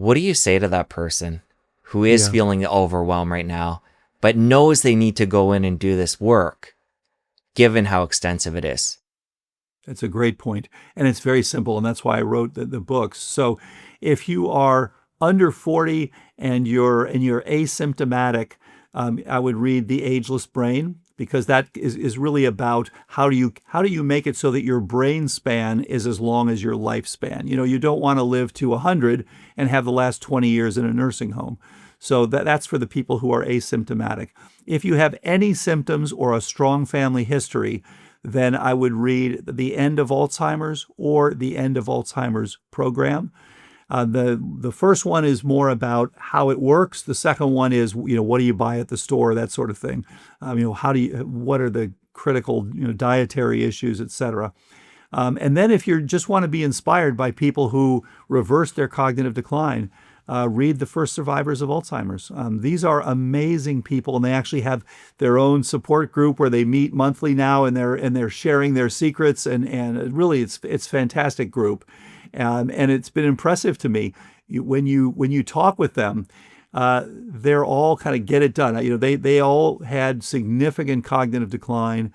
What do you say to that person who is Yeah. feeling overwhelmed right now, but knows they need to go in and do this work, given how extensive it is? That's a great point. And it's very simple. And that's why I wrote the books. So if you are under 40 and you're asymptomatic, I would read The Ageless Brain, because that is really about how do you make it so that your brain span is as long as your lifespan. You don't want to live to 100 and have the last 20 years in a nursing home. So that's for the people who are asymptomatic. If you have any symptoms or a strong family history, then I would read The End of Alzheimer's or The End of Alzheimer's program. The first one is more about how it works. The second one is, what do you buy at the store, that sort of thing. What are the critical, dietary issues, et cetera. And then if you just want to be inspired by people who reverse their cognitive decline, read The First Survivors of Alzheimer's. These are amazing people, and they actually have their own support group where they meet monthly now, and they're sharing their secrets, and really it's fantastic group. And it's been impressive to me when you talk with them. They're all kind of get it done. They all had significant cognitive decline,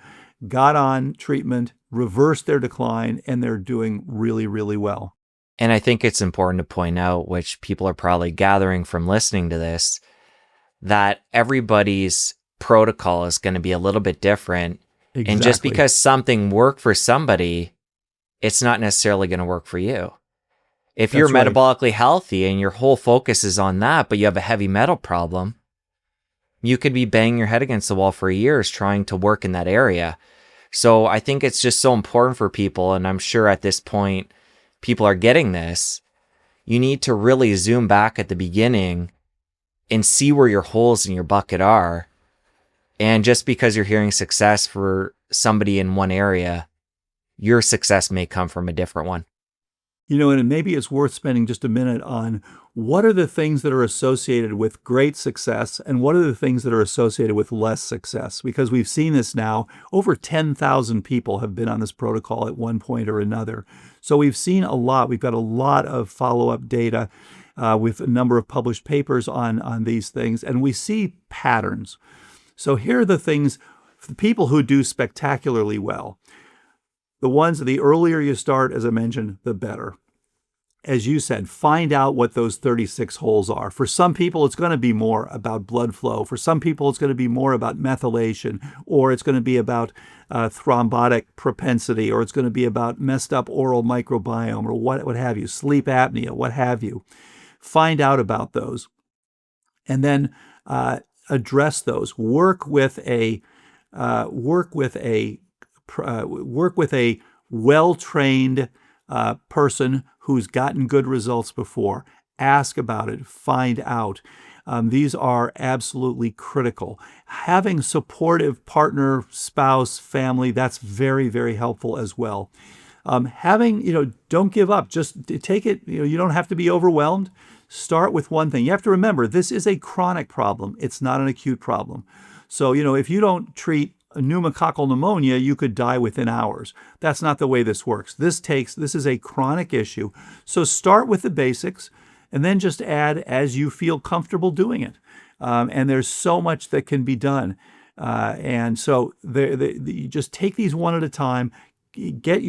got on treatment, reversed their decline, and they're doing really, really well. And I think it's important to point out, which people are probably gathering from listening to this, that everybody's protocol is going to be a little bit different. Exactly. And just because something worked for somebody, it's not necessarily going to work for you. If you're That's right. metabolically healthy and your whole focus is on that, but you have a heavy metal problem, you could be banging your head against the wall for years trying to work in that area. So I think it's just so important for people, and I'm sure at this point, people are getting this. You need to really zoom back at the beginning and see where your holes in your bucket are. And just because you're hearing success for somebody in one area, your success may come from a different one. And maybe it's worth spending just a minute on what are the things that are associated with great success and what are the things that are associated with less success? Because we've seen this now. Over 10,000 people have been on this protocol at one point or another. So we've seen a lot. We've got a lot of follow-up data with a number of published papers on these things, and we see patterns. So here are the things, the people who do spectacularly well. The earlier you start, as I mentioned, the better. As you said, find out what those 36 holes are. For some people, it's going to be more about blood flow. For some people, it's going to be more about methylation, or it's going to be about thrombotic propensity, or it's going to be about messed up oral microbiome, or what have you, sleep apnea, what have you. Find out about those, and then address those. Work with a well-trained person who's gotten good results before. Ask about it. Find out. These are absolutely critical. Having supportive partner, spouse, family, that's very, very helpful as well. Don't give up. Just take it. You don't have to be overwhelmed. Start with one thing. You have to remember, this is a chronic problem. It's not an acute problem. So, if you don't treat pneumococcal pneumonia, you could die within hours. That's not the way this works. This is a chronic issue. So start with the basics and then just add as you feel comfortable doing it. And there's so much that can be done. And so you just take these one at a time. Get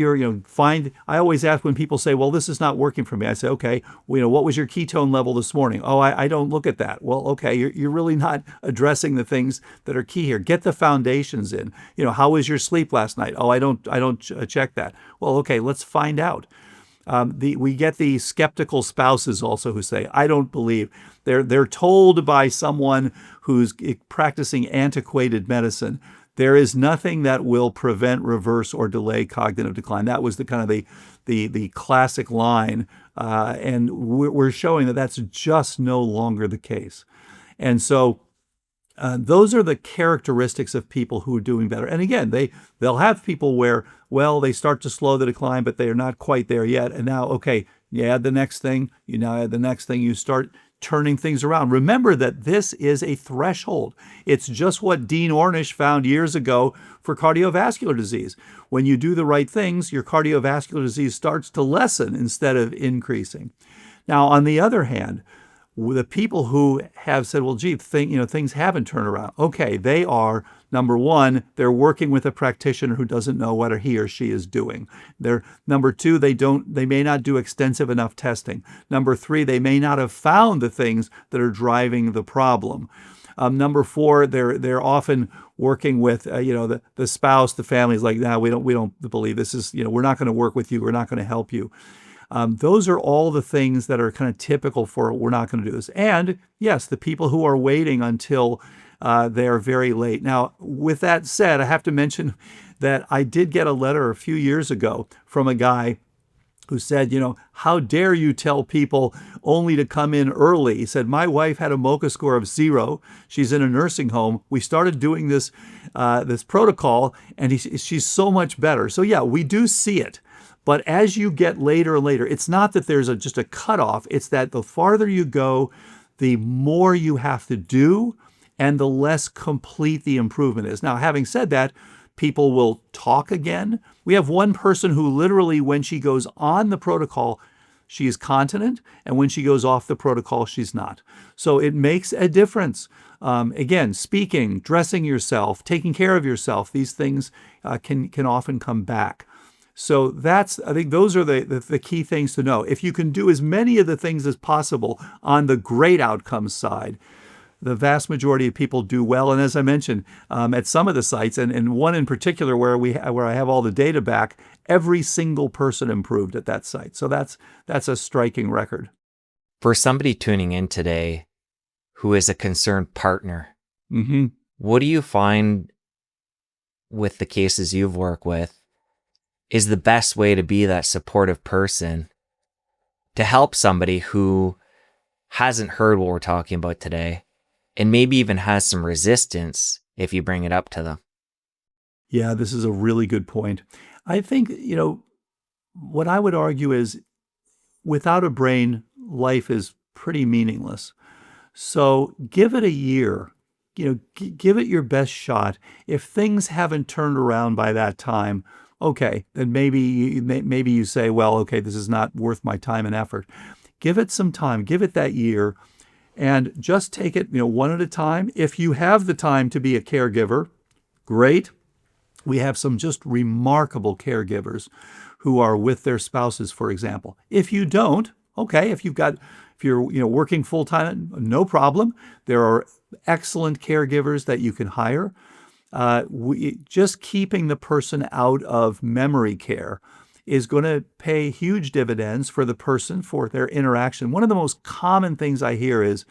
I always ask when people say, well, this is not working for me. I say, okay, what was your ketone level this morning? Oh, I don't look at that. Well, okay, you're really not addressing the things that are key here. Get the foundations in. How was your sleep last night? Oh, I don't check that. Well, okay, let's find out. We get the skeptical spouses also who say, I don't believe. They're told by someone who's practicing antiquated medicine, there is nothing that will prevent, reverse, or delay cognitive decline. That was the kind of the classic line, and we're showing that that's just no longer the case. And so those are the characteristics of people who are doing better. And again, they'll have people where, they start to slow the decline, but they are not quite there yet. And now, okay, you add the next thing, you start turning things around. Remember that this is a threshold. It's just what Dean Ornish found years ago for cardiovascular disease. When you do the right things, your cardiovascular disease starts to lessen instead of increasing. Now, on the other hand, the people who have said, well, gee, things haven't turned around. Okay, they are, number one, they're working with a practitioner who doesn't know what he or she is doing. Number two, they may not do extensive enough testing. Number three, they may not have found the things that are driving the problem. Number four, they're often working with the spouse, the family is like, we don't believe this is, we're not going to work with you, we're not going to help you. Those are all the things that are kind of typical for we're not going to do this. And yes, the people who are waiting until they're very late. Now, with that said, I have to mention that I did get a letter a few years ago from a guy who said, how dare you tell people only to come in early? He said, my wife had a MoCA score of 0. She's in a nursing home. We started doing this protocol, and she's so much better. So yeah, we do see it. But as you get later and later, it's not that there's just a cutoff. It's that the farther you go, the more you have to do and the less complete the improvement is. Now, having said that, people will talk again. We have one person who literally, when she goes on the protocol, she is continent, and when she goes off the protocol, she's not. So it makes a difference. Again, speaking, dressing yourself, taking care of yourself, these things can often come back. So I think those are the key things to know. If you can do as many of the things as possible on the great outcomes side, the vast majority of people do well. And as I mentioned, at some of the sites, and one in particular where I have all the data back, every single person improved at that site. So that's a striking record. For somebody tuning in today who is a concerned partner, what do you find with the cases you've worked with is the best way to be that supportive person to help somebody who hasn't heard what we're talking about today and maybe even has some resistance if you bring it up to them? Yeah, this is a really good point. I think, what I would argue is without a brain, life is pretty meaningless. So give it a year, give it your best shot. If things haven't turned around by that time, okay, then maybe you say, well, okay, this is not worth my time and effort. Give it some time, give it that year, and just take it, one at a time. If you have the time to be a caregiver, great. We have some just remarkable caregivers who are with their spouses, for example. If you don't, okay, if you're working full time, no problem. There are excellent caregivers that you can hire. Just keeping the person out of memory care is going to pay huge dividends for the person, for their interaction. One of the most common things I hear is,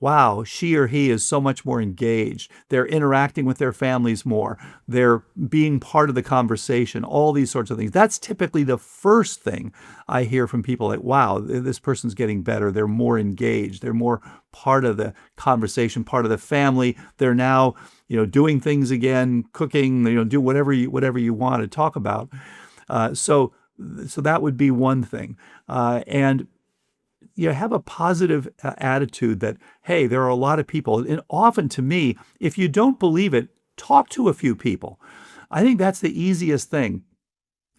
wow, she or he is so much more engaged. They're interacting with their families more. They're being part of the conversation, all these sorts of things. That's typically the first thing I hear from people, like, wow, this person's getting better. They're more engaged. They're more part of the conversation, part of the family. They're now, doing things again, cooking, do whatever you want to talk about. So that would be one thing. And have a positive attitude that, hey, there are a lot of people. And often, to me, if you don't believe it, talk to a few people. I think that's the easiest thing.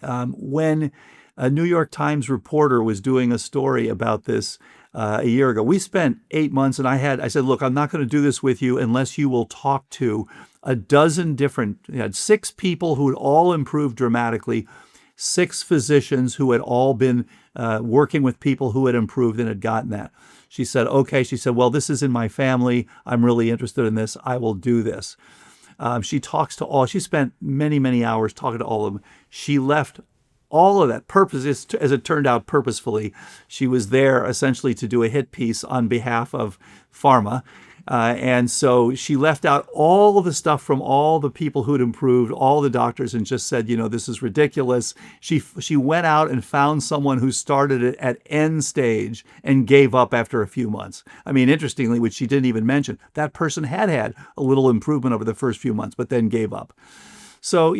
When a New York Times reporter was doing a story about this a year ago, we spent 8 months, and I said, look, I'm not going to do this with you unless you will talk to a dozen different, 6 people who had all improved dramatically, 6 physicians who had all been working with people who had improved and had gotten that. She said, okay. She said, well, this is in my family. I'm really interested in this. I will do this. She spent many, many hours talking to all of them. She left all of that as it turned out, purposefully. She was there essentially to do a hit piece on behalf of pharma. And so she left out all the stuff from all the people who'd improved, all the doctors, and just said, this is ridiculous. She went out and found someone who started it at end stage and gave up after a few months. I mean, interestingly, which she didn't even mention, that person had a little improvement over the first few months, but then gave up. So,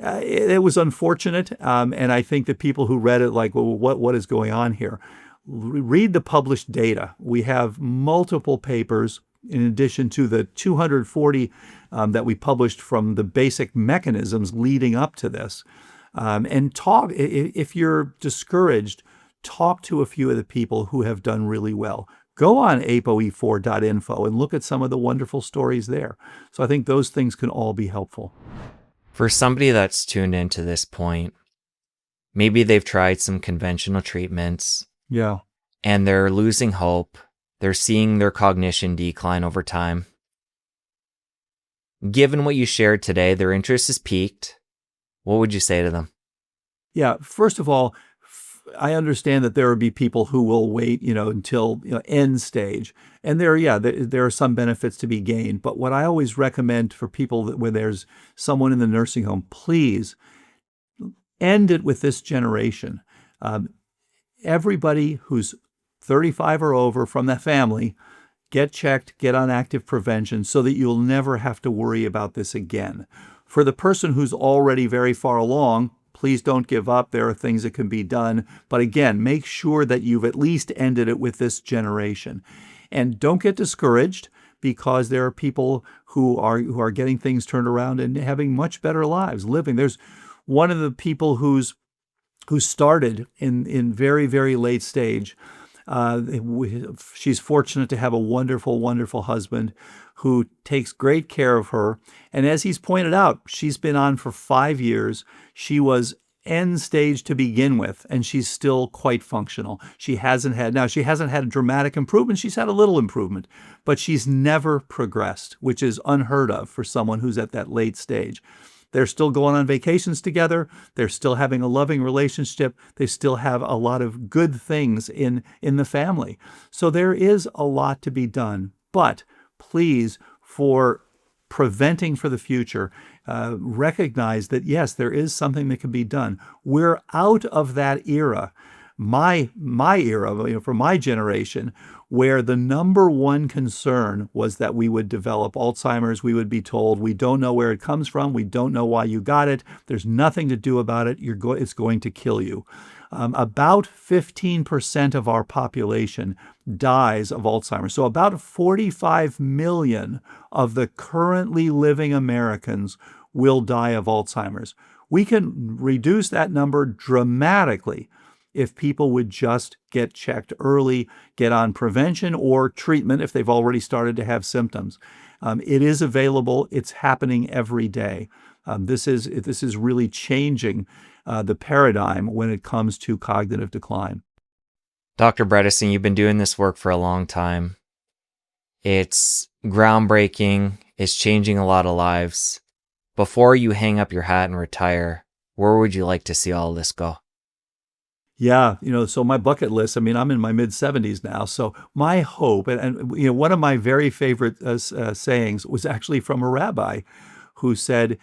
it was unfortunate. And I think that people who read it like, well, what is going on here? Read the published data. We have multiple papers in addition to the 240 that we published from the basic mechanisms leading up to this. And talk, if you're discouraged, talk to a few of the people who have done really well. Go on apoe4.info and look at some of the wonderful stories there. So I think those things can all be helpful. For somebody that's tuned into this point, maybe they've tried some conventional treatments. Yeah. And they're losing hope. They're seeing their cognition decline over time. Given what you shared today, their interest is piqued. What would you say to them? Yeah. First of all, I understand that there will be people who will wait, until end stage, and there are some benefits to be gained. But what I always recommend for people when there's someone in the nursing home, please end it with this generation. Everybody who's 35 or over from that family, get checked, get on active prevention so that you'll never have to worry about this again. For the person who's already very far along, please don't give up. There are things that can be done. But again, make sure that you've at least ended it with this generation. And don't get discouraged, because there are people who are getting things turned around and having much better lives living. There's one of the people who started in very, very late stage. She's fortunate to have a wonderful, wonderful husband who takes great care of her. And as he's pointed out, she's been on for 5 years. She was end stage to begin with, and she's still quite functional. She hasn't had a dramatic improvement. She's had a little improvement, but she's never progressed, which is unheard of for someone who's at that late stage. They're still going on vacations together. They're still having a loving relationship. They still have a lot of good things in the family. So there is a lot to be done. But please, for preventing for the future, recognize that, yes, there is something that can be done. We're out of that era, my era, for my generation, where the number one concern was that we would develop Alzheimer's. We would be told, we don't know where it comes from. We don't know why you got it. There's nothing to do about it. It's going to kill you. About 15% of our population dies of Alzheimer's. So about 45 million of the currently living Americans will die of Alzheimer's. We can reduce that number dramatically if people would just get checked early, get on prevention or treatment if they've already started to have symptoms. It is available. It's happening every day. This is really changing the paradigm when it comes to cognitive decline. Dr. Bredesen, you've been doing this work for a long time. It's groundbreaking. It's changing a lot of lives. Before you hang up your hat and retire, where would you like to see all this go? Yeah, so my bucket list, I'm in my mid-70s now. So my hope, and one of my very favorite sayings was actually from a rabbi who said,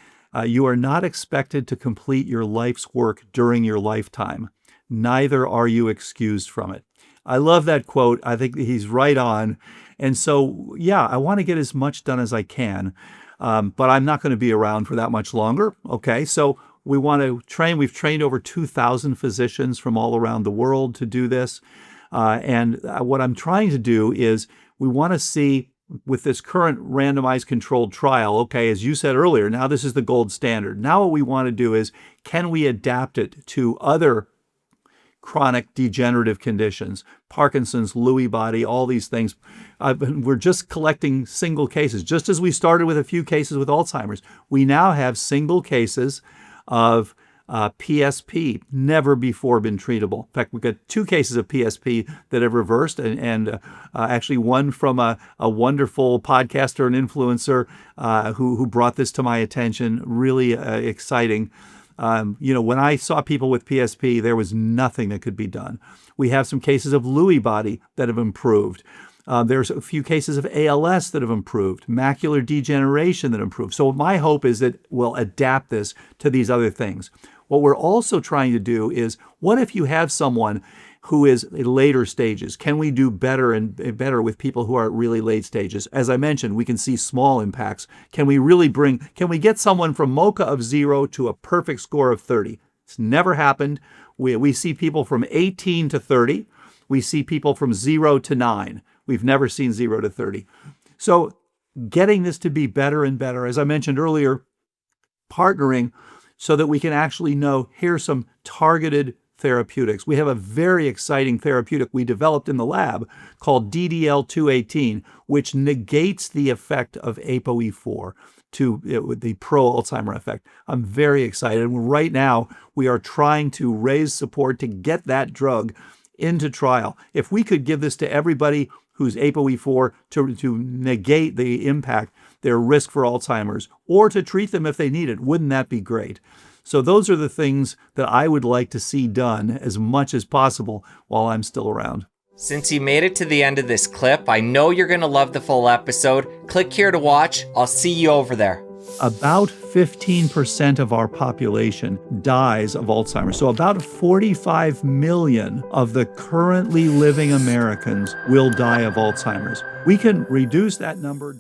you are not expected to complete your life's work during your lifetime. Neither are you excused from it. I love that quote. I think he's right on. And so, yeah, I want to get as much done as I can, but I'm not going to be around for that much longer. Okay, so we want to train. We've trained over 2,000 physicians from all around the world to do this. And what I'm trying to do is we want to see, with this current randomized controlled trial, okay, as you said earlier, now this is the gold standard. Now what we want to do is, can we adapt it to other chronic degenerative conditions, Parkinson's, Lewy body, all these things. We're just collecting single cases. Just as we started with a few cases with Alzheimer's, we now have single cases of PSP, never before been treatable. In fact, we've got 2 cases of PSP that have reversed, and actually one from a wonderful podcaster and influencer who brought this to my attention. Really exciting. When I saw people with PSP, there was nothing that could be done. We have some cases of Lewy body that have improved. There's a few cases of ALS that have improved, macular degeneration that improved. So my hope is that we'll adapt this to these other things. What we're also trying to do is, what if you have someone who is in later stages? Can we do better and better with people who are at really late stages? As I mentioned, we can see small impacts. Can we get someone from MoCA of 0 to a perfect score of 30? It's never happened. We see people from 18 to 30. We see people from 0 to 9. We've never seen 0 to 30. So getting this to be better and better, as I mentioned earlier, partnering so that we can actually know, here's some targeted therapeutics. We have a very exciting therapeutic we developed in the lab called DDL218, which negates the effect of ApoE4 with the pro-Alzheimer effect. I'm very excited. Right now, we are trying to raise support to get that drug into trial. If we could give this to everybody who's ApoE4 to negate the impact, their risk for Alzheimer's, or to treat them if they need it, wouldn't that be great? So those are the things that I would like to see done as much as possible while I'm still around. Since you made it to the end of this clip, I know you're going to love the full episode. Click here to watch. I'll see you over there. About 15% of our population dies of Alzheimer's. So about 45 million of the currently living Americans will die of Alzheimer's. We can reduce that number.